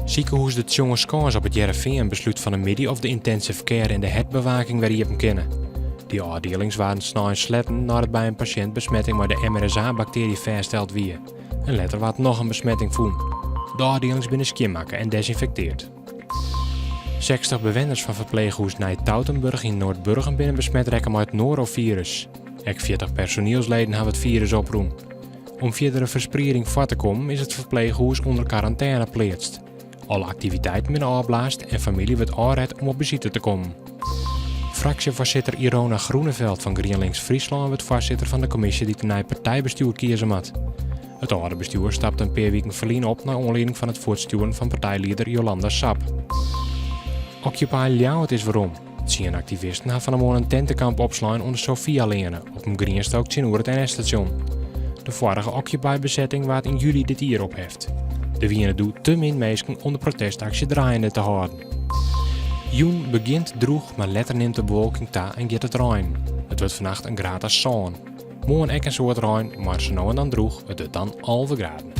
Ziekenhuis de Tjongerskans op het Jereveen besluit van een middag of de intensive care en de herbewaking weer je kennen. Die afdelings waren snel sletten nadat bij een patiënt besmetting met de MRSA-bacterie vastgesteld wie. En later werd nog een besmetting voen. De afdelings binnen skimmaken en desinfecteerd. 60 bewoners van verpleeghuis Nijtoutenburg in Noordburgen binnen besmet rekken met het norovirus. Ook 40 personeelsleden hebben het virus oproem. Om verdere verspreiding voor te komen is het verpleeghuis onder quarantaine geplaatst. Alle activiteiten binnen afblaast en familie wordt aanred om op visite te komen. Fractievoorzitter Irona Groeneveld van GroenLinks Friesland wordt voorzitter van de commissie die ten partijbestuur kiezen moet. Het oude bestuur stapte een paar weken verlien op naar aanleiding van het voortstuwen van partijleider Jolanda Sap. Occupy Ljouwert is waarom. 10 activisten hebben van de morgen een tentenkamp opslaan onder Sofia-Lene op een Grienstok tegenover het NS-station. De vorige Occupy-bezetting werd in juli dit jaar opheft. De wienen doet te min mensen om de protestactie draaiende te houden. Joen begint droeg, maar letter neemt de bewolking ta en gaat het rein. Het wordt vannacht een graad als zon. Morgen ek een soort rein, maar zo nou en dan droeg, het wordt dan 11 graden.